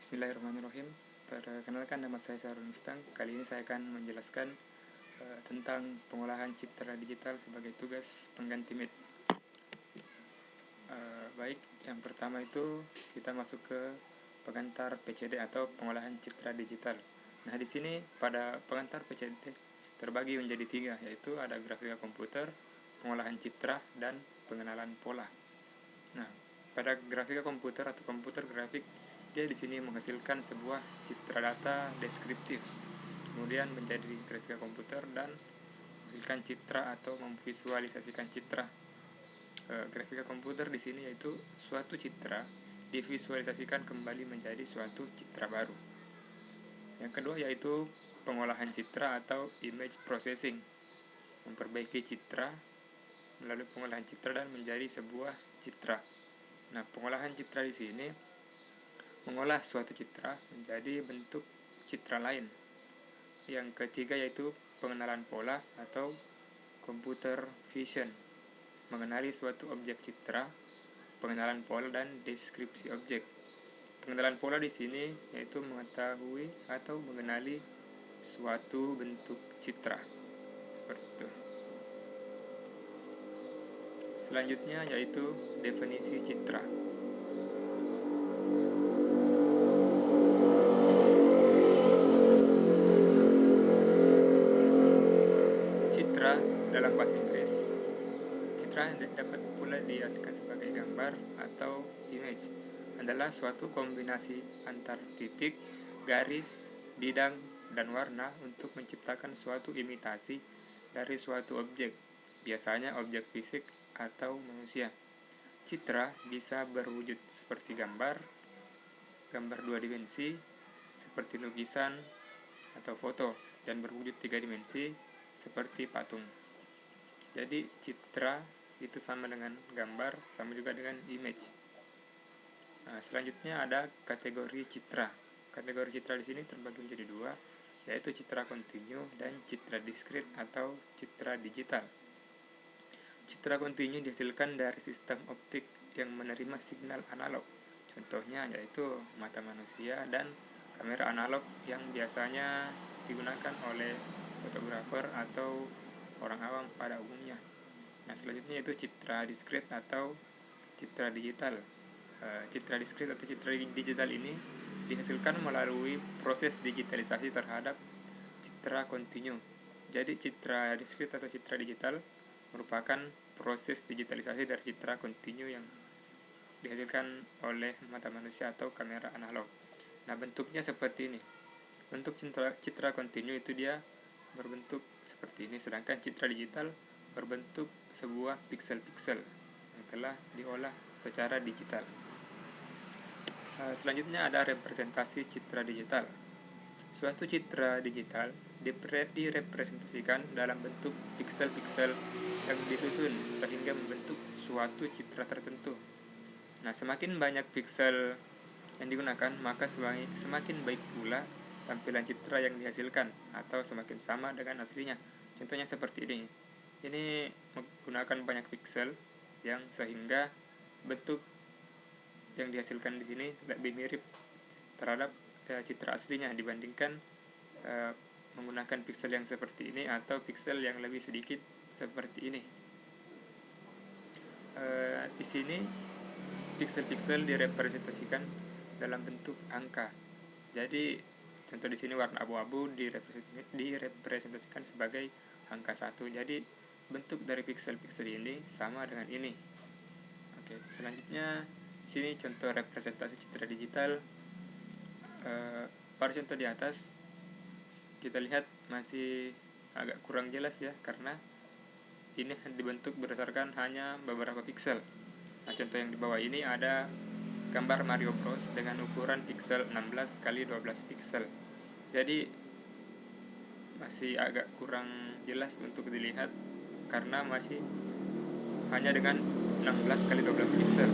Bismillahirrahmanirrahim. Perkenalkan, nama saya Sarul Mustang. Kali ini saya akan menjelaskan tentang pengolahan citra digital sebagai tugas pengganti Meet. Baik, yang pertama itu kita masuk ke pengantar PCD atau pengolahan citra digital. Nah, di sini pada pengantar PCD terbagi menjadi tiga, yaitu ada grafika komputer, pengolahan citra, dan pengenalan pola. Nah, pada grafika komputer atau komputer grafik, dia di sini menghasilkan sebuah citra data deskriptif, kemudian menjadi grafika komputer dan menghasilkan citra atau memvisualisasikan citra. Grafika komputer di sini yaitu suatu citra divisualisasikan kembali menjadi suatu citra baru. Yang kedua yaitu pengolahan citra atau image processing, memperbaiki citra melalui pengolahan citra dan menjadi sebuah citra. Nah, pengolahan citra di sini mengolah suatu citra menjadi bentuk citra lain. Yang ketiga yaitu pengenalan pola atau computer vision, mengenali suatu objek citra, pengenalan pola dan deskripsi objek. Pengenalan pola di sini yaitu mengetahui atau mengenali suatu bentuk citra. Seperti itu. Selanjutnya yaitu definisi citra. Citra dalam bahasa Inggris, citra dapat pula diartikan sebagai gambar atau image, adalah suatu kombinasi antar titik, garis, bidang, dan warna untuk menciptakan suatu imitasi dari suatu objek, biasanya objek fisik atau manusia. Citra bisa berwujud seperti gambar dua dimensi, seperti lukisan atau foto, dan berwujud tiga dimensi seperti patung. Jadi citra itu sama dengan gambar, sama juga dengan image. Nah, selanjutnya ada kategori citra. Kategori citra di sini terbagi menjadi dua, yaitu citra kontinu dan citra diskrit atau citra digital. Citra kontinu dihasilkan dari sistem optik yang menerima signal analog. Contohnya yaitu mata manusia dan kamera analog yang biasanya digunakan oleh fotografer atau orang awam pada umumnya. Nah, selanjutnya yaitu citra diskrit atau citra digital. Citra diskrit atau citra digital ini dihasilkan melalui proses digitalisasi terhadap citra kontinu. Jadi citra diskrit atau citra digital merupakan proses digitalisasi dari citra kontinu yang dihasilkan oleh mata manusia atau kamera analog. Nah, bentuknya seperti ini. Bentuk citra kontinu itu dia berbentuk seperti ini, sedangkan citra digital berbentuk sebuah piksel-piksel yang telah diolah secara digital. Selanjutnya ada representasi citra digital. Suatu citra digital direpresentasikan dalam bentuk piksel-piksel yang disusun sehingga membentuk suatu citra tertentu. Nah, semakin banyak piksel yang digunakan, maka semakin baik pula tampilan citra yang dihasilkan atau semakin sama dengan aslinya. Contohnya seperti ini. Ini menggunakan banyak piksel yang sehingga bentuk yang dihasilkan di sini lebih mirip terhadap citra aslinya dibandingkan menggunakan piksel yang seperti ini atau piksel yang lebih sedikit seperti ini. Di sini piksel-piksel direpresentasikan dalam bentuk angka. Jadi contoh di sini warna abu-abu direpresentasikan sebagai angka 1. Jadi bentuk dari piksel-piksel ini sama dengan ini. Oke, selanjutnya di sini contoh representasi citra digital. Pada contoh di atas kita lihat masih agak kurang jelas ya, karena ini dibentuk berdasarkan hanya beberapa piksel. Nah, contoh yang di bawah ini ada gambar Mario Bros dengan ukuran piksel 16 x 12 piksel. Jadi masih agak kurang jelas untuk dilihat karena masih hanya dengan 16 x 12 piksel.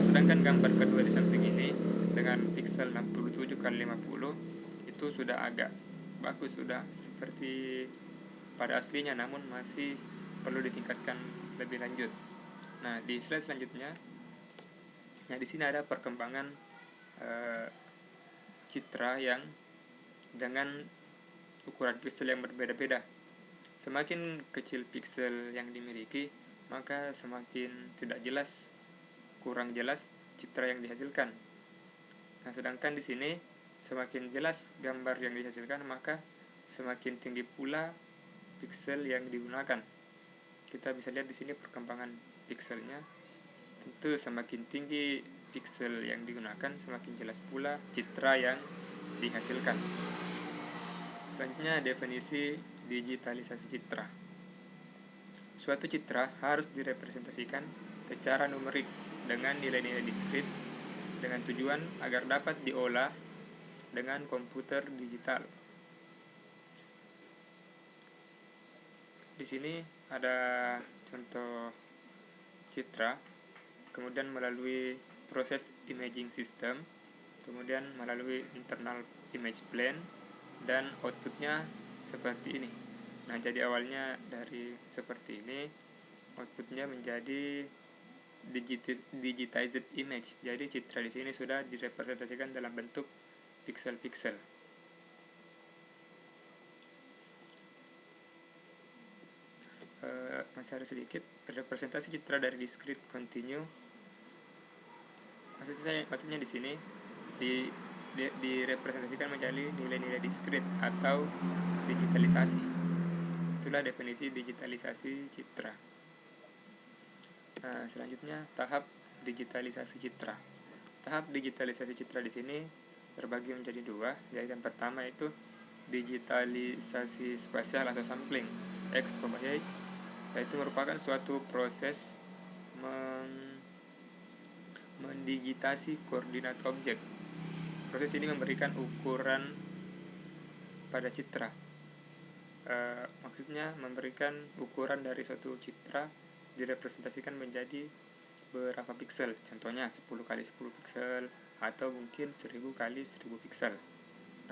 Sedangkan gambar kedua di samping ini dengan piksel 67 x 50 itu sudah agak bagus, sudah seperti pada aslinya, namun masih perlu ditingkatkan lebih lanjut. Nah, di slide selanjutnya, di sini ada perkembangan citra yang dengan ukuran piksel yang berbeda-beda. Semakin kecil piksel yang dimiliki, maka semakin tidak jelas, kurang jelas citra yang dihasilkan. Nah, sedangkan di sini semakin jelas gambar yang dihasilkan, maka semakin tinggi pula piksel yang digunakan. Kita bisa lihat di sini perkembangan pikselnya. Tentu semakin tinggi piksel yang digunakan, semakin jelas pula citra yang dihasilkan. Selanjutnya, definisi digitalisasi citra. Suatu citra harus direpresentasikan secara numerik dengan nilai-nilai diskrit dengan tujuan agar dapat diolah dengan komputer digital. Di sini ada contoh citra, kemudian melalui proses imaging system, kemudian melalui internal image plane, dan outputnya seperti ini. Nah, jadi awalnya dari seperti ini, outputnya menjadi digitized image. Jadi citra di sini sudah direpresentasikan dalam bentuk piksel-piksel. Masih ada sedikit representasi citra dari discrete continue. Maksudnya di sini direpresentasikan menjadi nilai-nilai diskrit atau digitalisasi. Itulah definisi digitalisasi citra. Nah, selanjutnya tahap digitalisasi citra. Tahap digitalisasi citra di sini terbagi menjadi dua, yaitu yang pertama itu digitalisasi spasial atau sampling X, Y, yaitu merupakan suatu proses mendigitasi koordinat objek. Proses ini memberikan ukuran pada citra. Maksudnya memberikan ukuran dari suatu citra direpresentasikan menjadi berapa piksel. Contohnya 10 kali 10 piksel atau mungkin 1000 kali 1000 piksel.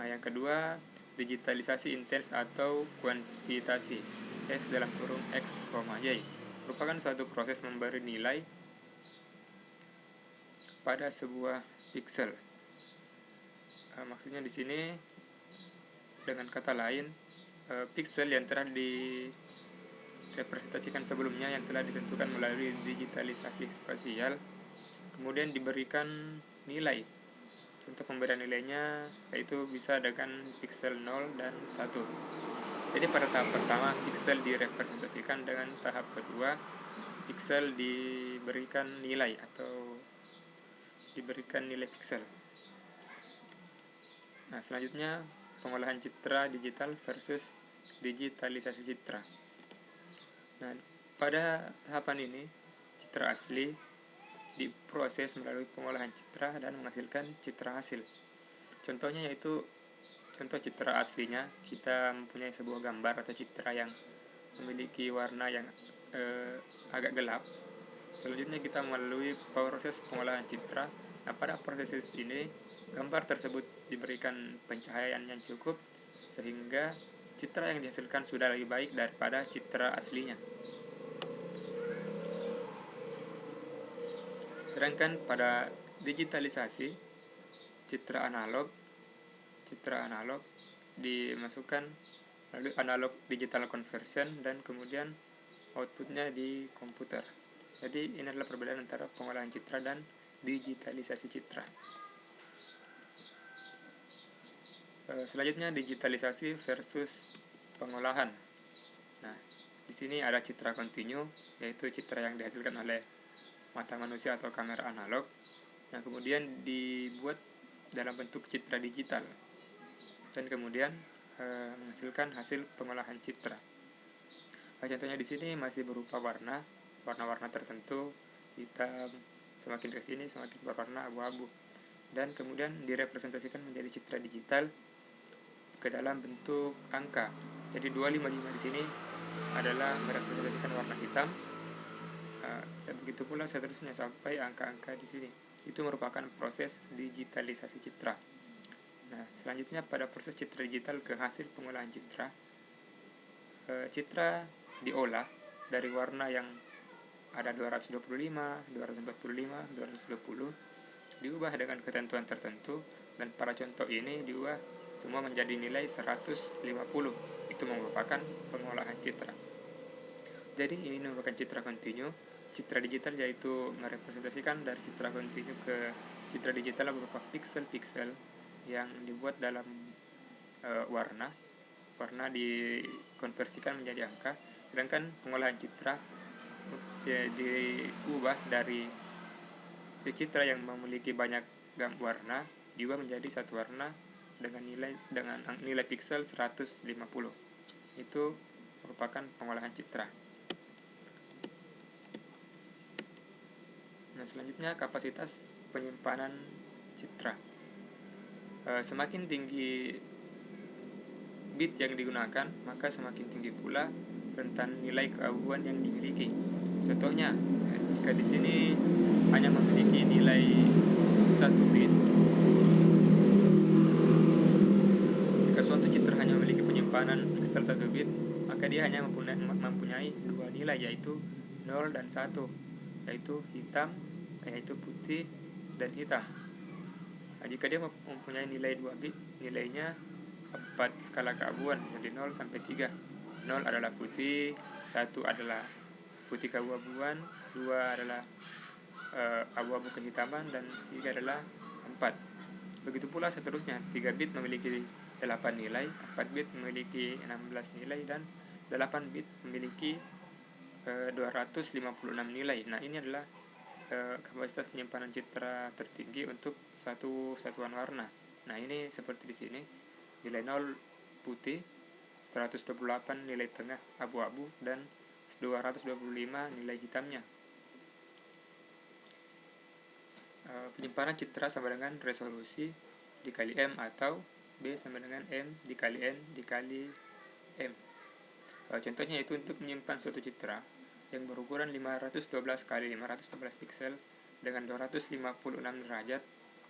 Nah, yang kedua, digitalisasi intens atau kuantitasi F dalam kurung X, Y merupakan suatu proses memberi nilai pada sebuah piksel. Maksudnya di sini dengan kata lain, piksel yang telah direpresentasikan sebelumnya yang telah ditentukan melalui digitalisasi spasial kemudian diberikan nilai. Contoh pemberian nilainya yaitu bisa dengan piksel 0 dan 1. Jadi pada tahap pertama piksel direpresentasikan, dengan tahap kedua piksel diberikan nilai atau diberikan nilai piksel. Nah, selanjutnya pengolahan citra digital versus digitalisasi citra. Nah, pada tahapan ini citra asli diproses melalui pengolahan citra dan menghasilkan citra hasil. Contohnya yaitu contoh citra aslinya, kita mempunyai sebuah gambar atau citra yang memiliki warna yang agak gelap. Selanjutnya kita melalui proses pengolahan citra. Nah, pada proses ini gambar tersebut diberikan pencahayaan yang cukup sehingga citra yang dihasilkan sudah lebih baik daripada citra aslinya. Sedangkan pada digitalisasi citra analog dimasukkan melalui analog digital conversion dan kemudian outputnya di komputer. Jadi ini adalah perbedaan antara pengolahan citra dan digitalisasi citra. Selanjutnya digitalisasi versus pengolahan. Nah, di sini ada citra kontinu, yaitu citra yang dihasilkan oleh mata manusia atau kamera analog, yang kemudian dibuat dalam bentuk citra digital dan kemudian menghasilkan hasil pengolahan citra. Contohnya di sini masih berupa warna-warna tertentu, hitam, semakin ke sini semakin berwarna abu-abu, dan kemudian direpresentasikan menjadi citra digital ke dalam bentuk angka. Jadi 255 di sini adalah merepresentasikan warna hitam, dan begitu pula seterusnya sampai angka-angka di sini. Itu merupakan proses digitalisasi citra. Nah, selanjutnya pada proses citra digital ke hasil pengolahan citra, citra diolah dari warna yang ada 225, 245, 220 diubah dengan ketentuan tertentu, dan pada contoh ini diubah semua menjadi nilai 150. Itu merupakan pengolahan citra. Jadi ini merupakan citra kontinu. Citra digital yaitu merepresentasikan dari citra kontinu ke citra digital berupa piksel-piksel yang dibuat dalam warna dikonversikan menjadi angka. Sedangkan pengolahan citra diubah dari citra yang memiliki banyak warna diubah menjadi satu warna dengan nilai piksel 150. Itu merupakan pengolahan citra. Nah, selanjutnya kapasitas penyimpanan citra. Semakin tinggi bit yang digunakan, maka semakin tinggi pula rentan nilai keabuan yang dimiliki. Contohnya, jika di sini hanya memiliki nilai 1 bit, jika suatu citra hanya memiliki penyimpanan piksel 1 bit, maka dia hanya mempunyai 2 nilai, yaitu 0 dan 1, yaitu putih dan hitam. Nah, jika dia mempunyai nilai 2 bit, nilainya 4 skala keabuan, dari 0 sampai 3. 0 adalah putih, 1 adalah putih keabu-abuan, 2 adalah abu-abu kehitaman, dan 3 adalah 4. Begitu pula seterusnya, 3 bit memiliki 8 nilai, 4 bit memiliki 16 nilai, dan 8 bit memiliki 256 nilai. Nah, ini adalah kapasitas penyimpanan citra tertinggi untuk satu satuan warna. Nah, ini seperti di sini, nilai 0 putih, 128 nilai tengah abu-abu, dan 225 nilai hitamnya. Penyimpanan citra sama dengan resolusi dikali M, atau B sama dengan M dikali N dikali M. Contohnya itu untuk menyimpan suatu citra yang berukuran 512 kali 512 piksel dengan 256 derajat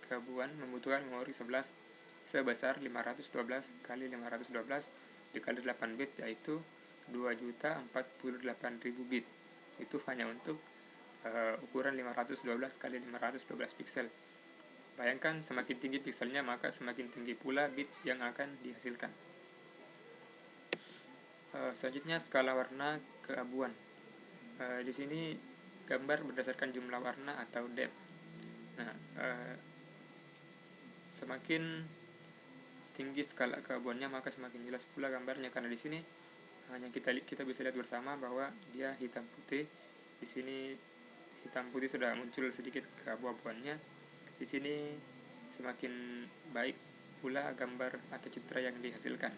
keabuan membutuhkan memori 11 sebesar 512 kali 512 dikali 8 bit, yaitu 2.048.000 bit. Itu hanya untuk ukuran 512 kali 512 piksel. Bayangkan semakin tinggi pikselnya, maka semakin tinggi pula bit yang akan dihasilkan. Selanjutnya skala warna keabuan. Di sini gambar berdasarkan jumlah warna atau depth. Nah, semakin tinggi skala keabuannya, maka semakin jelas pula gambarnya, karena di sini hanya kita bisa lihat bersama bahwa dia hitam putih. Di sini hitam putih sudah muncul sedikit keabu-abuannya. Di sini semakin baik pula gambar atau citra yang dihasilkan.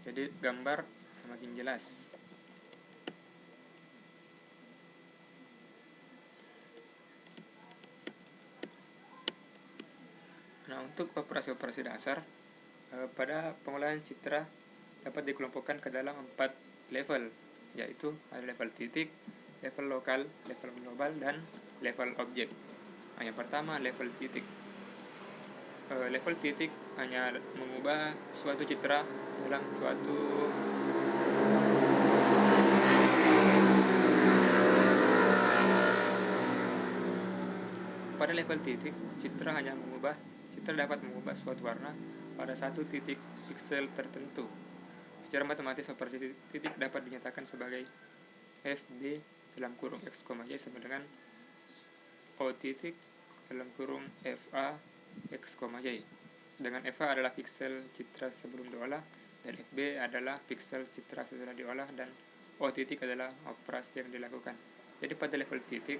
Jadi gambar semakin jelas. Nah, untuk operasi-operasi dasar pada pengolahan citra dapat dikelompokkan ke dalam 4 level, yaitu ada level titik, level lokal, level global, dan level objek. Nah, yang pertama level titik. Level titik hanya mengubah suatu citra dalam suatu pada level titik, citra dapat mengubah suatu warna pada satu titik piksel tertentu. Secara matematis, operasi titik dapat dinyatakan sebagai FB dalam kurung X, Y sama dengan O titik dalam kurung FA X, Y. Dengan FA adalah piksel citra sebelum diolah, dan FB adalah piksel citra setelah diolah, dan O titik adalah operasi yang dilakukan. Jadi pada level titik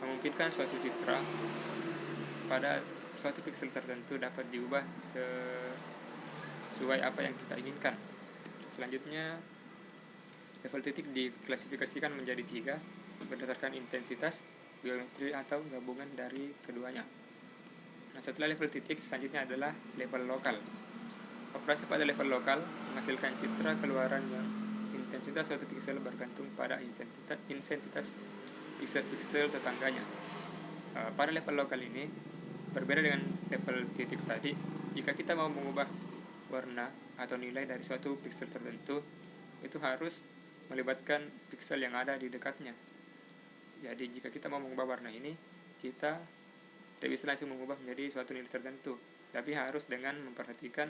memungkinkan suatu citra pada suatu piksel tertentu dapat diubah sesuai apa yang kita inginkan. Selanjutnya, level titik diklasifikasikan menjadi 3 berdasarkan intensitas, geometri, atau gabungan dari keduanya. Nah, setelah level titik, selanjutnya adalah level lokal. Operasi pada level lokal menghasilkan citra keluaran yang intensitas suatu piksel bergantung pada intensitas piksel-piksel tetangganya. Pada level lokal ini berbeda dengan level titik tadi. Jika kita mau mengubah warna atau nilai dari suatu piksel tertentu, itu harus melibatkan piksel yang ada di dekatnya. Jadi jika kita mau mengubah warna ini, kita tidak bisa langsung mengubah menjadi suatu nilai tertentu, tapi harus dengan memperhatikan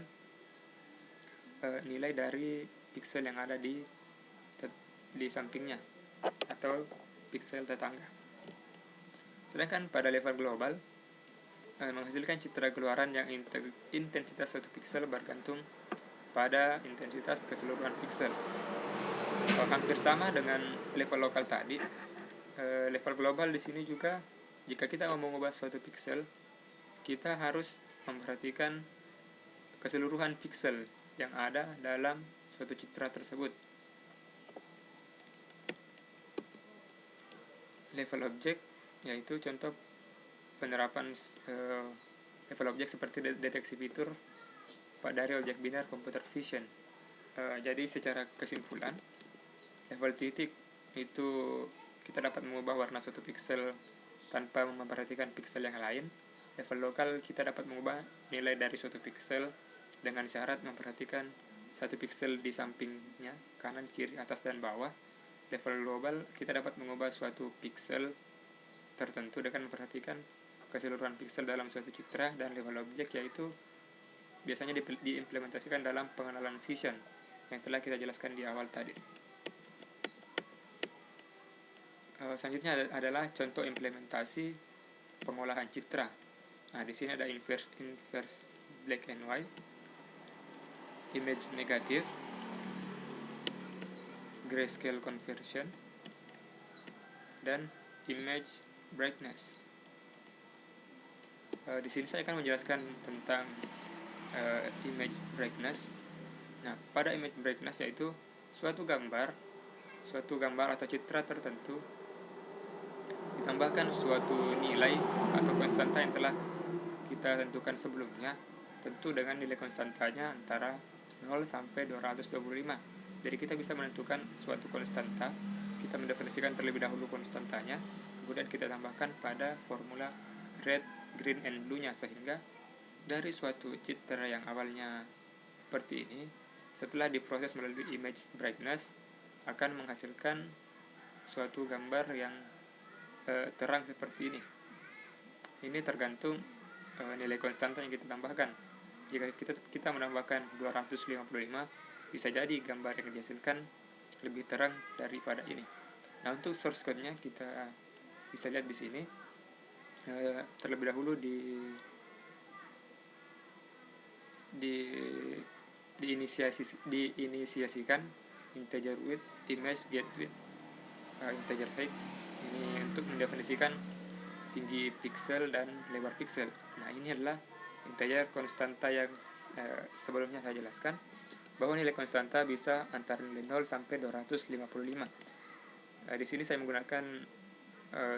nilai dari piksel yang ada di sampingnya atau piksel tetangga. Sedangkan pada level global, menghasilkan citra keluaran yang intensitas suatu piksel bergantung pada intensitas keseluruhan piksel. Hampir sama dengan level lokal tadi, level global di sini juga, jika kita mau mengubah suatu piksel, kita harus memperhatikan keseluruhan piksel yang ada dalam suatu citra tersebut. Level objek yaitu contoh penerapan level objek seperti deteksi fitur dari objek biner computer vision. Jadi secara kesimpulan, level titik itu kita dapat mengubah warna suatu piksel tanpa memperhatikan piksel yang lain. Level lokal kita dapat mengubah nilai dari suatu piksel dengan syarat memperhatikan satu piksel di sampingnya, kanan, kiri, atas, dan bawah. Level global kita dapat mengubah suatu piksel tertentu dengan memperhatikan keseluruhan piksel dalam suatu citra. Dan level objek yaitu biasanya diimplementasikan dalam pengenalan vision yang telah kita jelaskan di awal tadi. Selanjutnya adalah contoh implementasi pengolahan citra. Nah, di sini ada inverse black and white, image negative, grayscale conversion, dan image brightness. Di sini saya akan menjelaskan tentang image brightness. Nah, pada image brightness yaitu suatu gambar atau citra tertentu ditambahkan suatu nilai atau konstanta yang telah kita tentukan sebelumnya, tentu dengan nilai konstantanya antara 0 sampai 225. Jadi kita bisa menentukan suatu konstanta, kita mendefinisikan terlebih dahulu konstantanya, kemudian kita tambahkan pada formula red, green, and blue-nya, sehingga dari suatu citra yang awalnya seperti ini, setelah diproses melalui image brightness, akan menghasilkan suatu gambar yang terang seperti ini. Ini tergantung nilai konstanta yang kita tambahkan. Jika kita menambahkan 255, bisa jadi gambar yang dihasilkan lebih terang daripada ini. Nah, untuk source code-nya kita bisa lihat di sini. Terlebih dahulu diinisiasikan integer width, image get width, integer height. Ini untuk mendefinisikan tinggi piksel dan lebar piksel. Nah, ini adalah integer konstanta yang sebelumnya saya jelaskan, bahwa nilai konstanta bisa antara nilai 0 sampai 255. Di sini saya menggunakan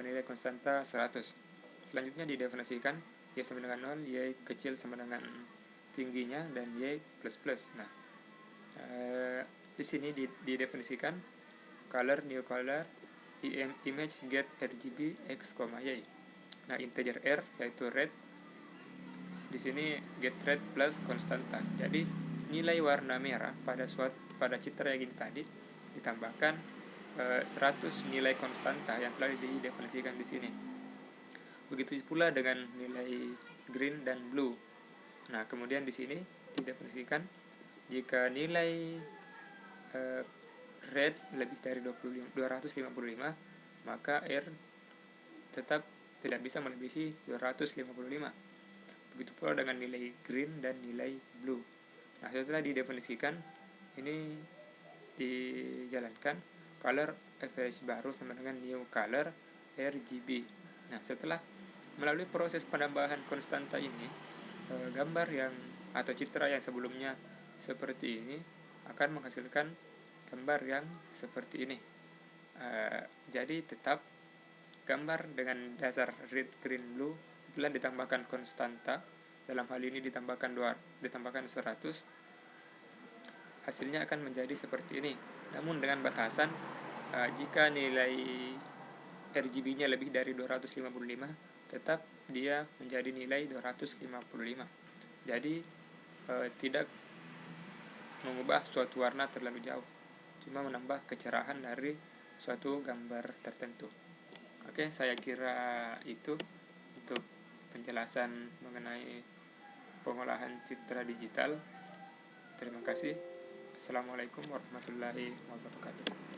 nilai konstanta 100. Selanjutnya didefinisikan y sama dengan 0, y kecil sama dengan tingginya, dan y plus plus. Nah, di sini didefinisikan color, new color, image get RGB x, y. Nah, integer r yaitu red, di sini get red plus konstanta. Jadi nilai warna merah pada citra yang ini tadi ditambahkan 100 nilai konstanta yang telah didefinisikan di sini. Begitu pula dengan nilai green dan blue. Nah, kemudian di sini didefinisikan jika nilai red lebih dari 255, maka R tetap tidak bisa melebihi 255. Begitu pula dengan nilai green dan nilai blue. Nah, setelah didefinisikan, ini dijalankan color FS baru sama dengan new color RGB. Nah, setelah melalui proses penambahan konstanta ini, gambar yang atau citra yang sebelumnya seperti ini akan menghasilkan gambar yang seperti ini. Jadi tetap gambar dengan dasar red, green, blue telah ditambahkan konstanta. Dalam hal ini ditambahkan 100, hasilnya akan menjadi seperti ini. Namun dengan batasan jika nilai RGB-nya lebih dari 255, tetap dia menjadi nilai 255. Jadi tidak mengubah suatu warna terlalu jauh, cuma menambah kecerahan dari suatu gambar tertentu. Oke, saya kira itu. untuk penjelasan mengenai pengolahan citra digital. Terima kasih. Assalamualaikum warahmatullahi wabarakatuh.